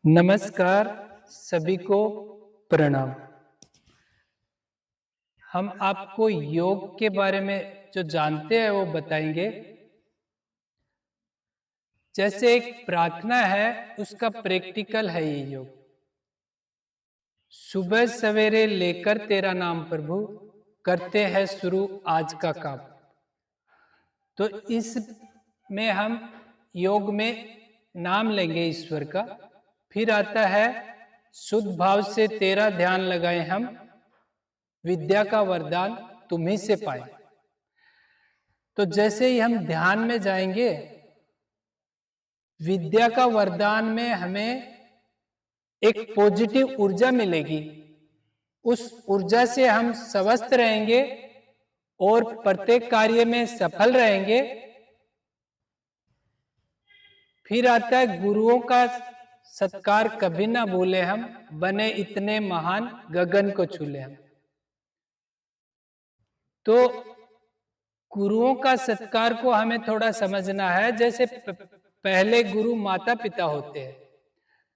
नमस्कार, सभी को प्रणाम। हम आपको योग के बारे में जो जानते हैं वो बताएंगे। जैसे एक प्रार्थना है, उसका प्रैक्टिकल है ये योग। सुबह सवेरे लेकर तेरा नाम प्रभु, करते हैं शुरू आज का काम। तो इस में हम योग में नाम लेंगे ईश्वर का। फिर आता है शुद्ध भाव से तेरा ध्यान लगाए हम, विद्या का वरदान तुम्ही से पाए। तो जैसे ही हम ध्यान में जाएंगे, विद्या का वरदान में हमें एक पॉजिटिव ऊर्जा मिलेगी। उस ऊर्जा से हम स्वस्थ रहेंगे और प्रत्येक कार्य में सफल रहेंगे। फिर आता है गुरुओं का सत्कार कभी ना भूले हम, बने इतने महान गगन को छूले हम। तो गुरुओं का सत्कार को हमें थोड़ा समझना है। जैसे पहले गुरु माता पिता होते हैं,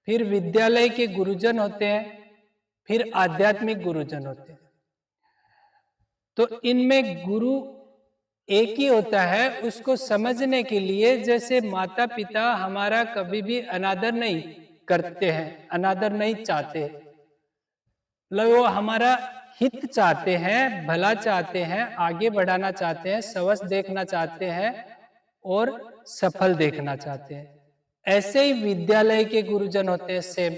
फिर विद्यालय के गुरुजन होते हैं, फिर आध्यात्मिक गुरुजन होते हैं। तो इनमें गुरु एक ही होता है। उसको समझने के लिए जैसे माता पिता हमारा कभी भी अनादर नहीं करते हैं, अनादर नहीं चाहते, मतलब वो हमारा हित चाहते हैं, भला चाहते हैं, आगे बढ़ाना चाहते हैं, स्वस्थ देखना चाहते हैं और सफल देखना चाहते हैं। ऐसे ही विद्यालय के गुरुजन होते हैं सेम,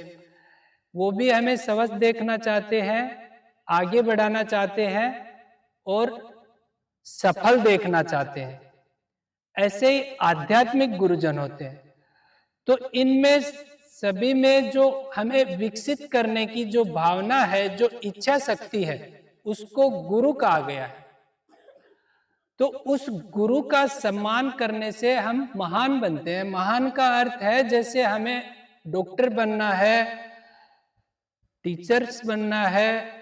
वो भी हमें स्वस्थ देखना चाहते हैं, आगे बढ़ाना चाहते हैं और सफल देखना चाहते हैं। ऐसे ही आध्यात्मिक गुरुजन होते हैं। तो इनमें सभी में जो हमें विकसित करने की जो भावना है, जो इच्छा शक्ति है, उसको गुरु कहा गया है। तो उस गुरु का सम्मान करने से हम महान बनते हैं। महान का अर्थ है जैसे हमें डॉक्टर बनना है, टीचर्स बनना है,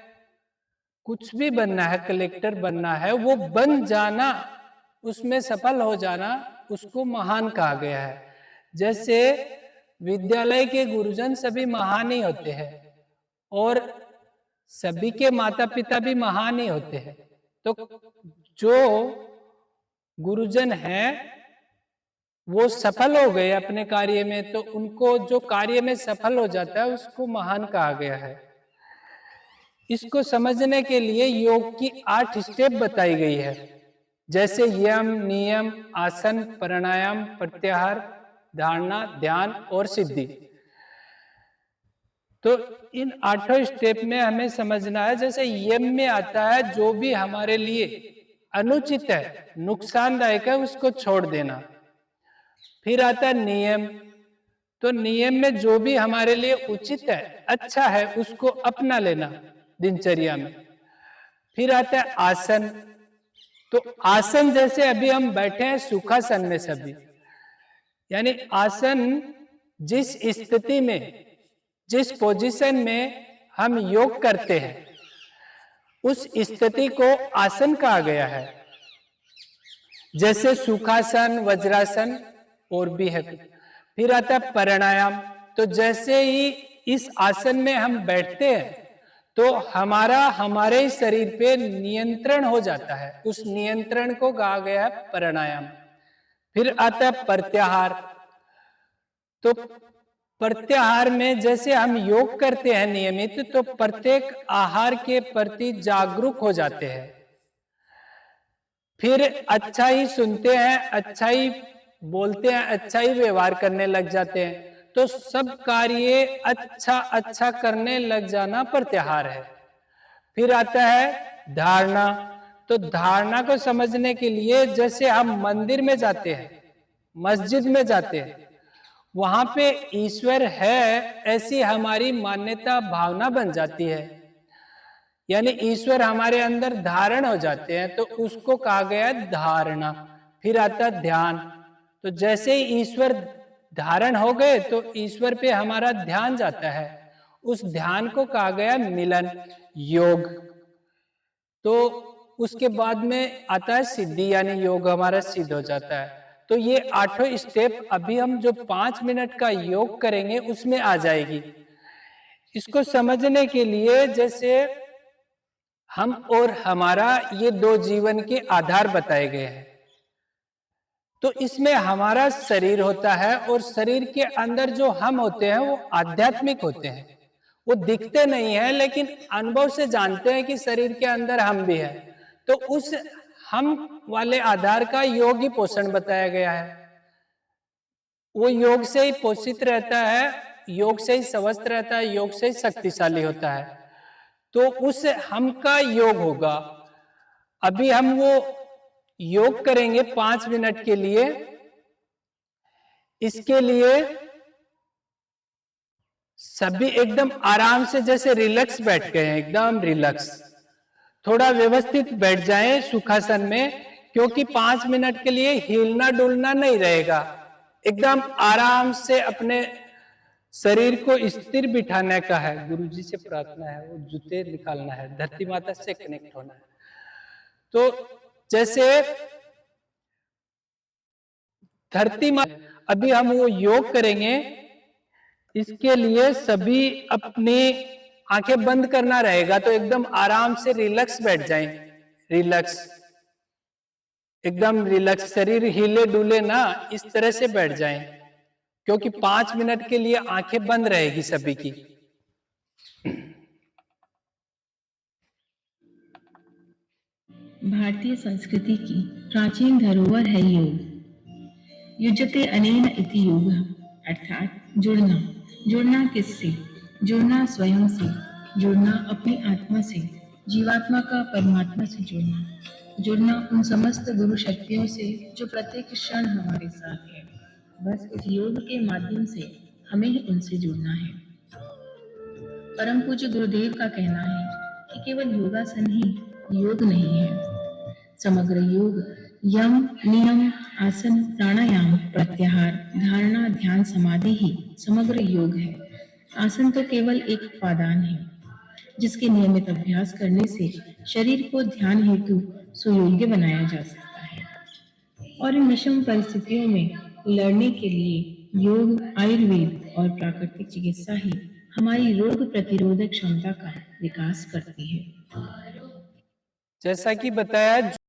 कुछ भी बनना है, कलेक्टर बनना है, वो बन जाना, उसमें सफल हो जाना, उसको महान कहा गया है। जैसे विद्यालय के गुरुजन सभी महान ही होते हैं और सभी के माता पिता भी महान ही होते हैं। तो जो गुरुजन हैं वो सफल हो गए अपने कार्य में, तो उनको जो कार्य में सफल हो जाता है उसको महान कहा गया है। इसको समझने के लिए योग की 8 स्टेप बताई गई है। जैसे यम, नियम, आसन, प्राणायाम, प्रत्याहार, धारणा, ध्यान और सिद्धि। तो इन 8 स्टेप में हमें समझना है। जैसे यम में आता है जो भी हमारे लिए अनुचित है, नुकसानदायक है, उसको छोड़ देना। फिर आता है नियम। तो नियम में जो भी हमारे लिए उचित है, अच्छा है, उसको अपना लेना दिनचर्या में। फिर आता है आसन। तो आसन जैसे अभी हम बैठे हैं सुखासन में सभी, यानी आसन जिस स्थिति में, जिस पोजीशन में हम योग करते हैं, उस स्थिति को आसन कहा गया है। जैसे सुखासन, वज्रासन और भी है। फिर आता है प्राणायाम। तो जैसे ही इस आसन में हम बैठते हैं तो हमारे शरीर पे नियंत्रण हो जाता है, उस नियंत्रण को कहा गया है प्राणायाम। फिर आता है प्रत्याहार। तो प्रत्याहार में जैसे हम योग करते हैं नियमित, तो प्रत्येक आहार के प्रति जागरूक हो जाते हैं। फिर अच्छा ही सुनते हैं, अच्छा ही बोलते हैं, अच्छा ही व्यवहार करने लग जाते हैं। तो सब कार्य अच्छा अच्छा करने लग जाना प्रत्याहार है। फिर आता है धारणा। तो धारणा को समझने के लिए जैसे हम मंदिर में जाते हैं, मस्जिद में जाते हैं, वहां पे ईश्वर है ऐसी हमारी मान्यता भावना बन जाती है, यानी ईश्वर हमारे अंदर धारण हो जाते हैं, तो उसको कहा गया धारणा। फिर आता ध्यान। तो जैसे ही ईश्वर धारण हो गए तो ईश्वर पे हमारा ध्यान जाता है, उस ध्यान को कहा गया मिलन, योग। तो उसके बाद में आता है सिद्धि, यानी योग हमारा सिद्ध हो जाता है। तो ये 8 स्टेप अभी हम जो 5 मिनट का योग करेंगे उसमें आ जाएगी। इसको समझने के लिए जैसे हम और हमारा ये 2 जीवन के आधार बताए गए हैं। तो इसमें हमारा शरीर होता है और शरीर के अंदर जो हम होते हैं वो आध्यात्मिक होते हैं। वो दिखते नहीं है लेकिन अनुभव से जानते हैं कि शरीर के अंदर हम भी हैं। तो उस हम वाले आधार का योग ही पोषण बताया गया है। वो योग से ही पोषित रहता है, योग से ही स्वस्थ रहता है, योग से ही शक्तिशाली होता है। तो उस हम का योग होगा। अभी हम वो योग करेंगे 5 मिनट के लिए। इसके लिए सभी एकदम आराम से जैसे रिलैक्स बैठ गए हैं, एकदम रिलैक्स। थोड़ा व्यवस्थित बैठ जाएं सुखासन में, क्योंकि 5 मिनट के लिए हिलना डुलना नहीं रहेगा। एकदम आराम से अपने शरीर को स्थिर बिठाने का है। गुरुजी से प्रार्थना है, वो जूते निकालना है, धरती माता से कनेक्ट होना है। तो जैसे धरती माता, अभी हम वो योग करेंगे। इसके लिए सभी अपनी आंखें बंद करना रहेगा, तो एकदम आराम से रिलैक्स बैठ जाएं। रिलैक्स, एकदम रिलैक्स, शरीर हिले डुले ना, इस तरह से बैठ जाएं, क्योंकि 5 मिनट के लिए आंखें बंद रहेगी सभी की। भारतीय संस्कृति की प्राचीन धरोहर है योग। युज्यते अनेन इति योगः, अर्थात जुड़ना। जुड़ना किससे? जुड़ना स्वयं से, जुड़ना अपनी आत्मा से, जीवात्मा का परमात्मा से जुड़ना। जुड़ना उन समस्त गुरु शक्तियों से जो प्रत्येक क्षण हमारे साथ है। बस इस योग के माध्यम से हमें ही उनसे जुड़ना है। परम पूज्य गुरुदेव का कहना है कि केवल योगासन ही योग नहीं है। समग्र योग यम, नियम, आसन, प्राणायाम, प्रत्याहार, धारणा, ध्यान, समाधि ही समग्र योग है। आसन तो केवल एक उपादान है जिसके नियमित अभ्यास करने से शरीर को ध्यान हेतु सुयोग्य बनाया जा सकता है। और इन विषम परिस्थितियों में लड़ने के लिए योग, आयुर्वेद और प्राकृतिक चिकित्सा ही हमारी रोग प्रतिरोधक क्षमता का विकास करती है। जैसा कि बताया,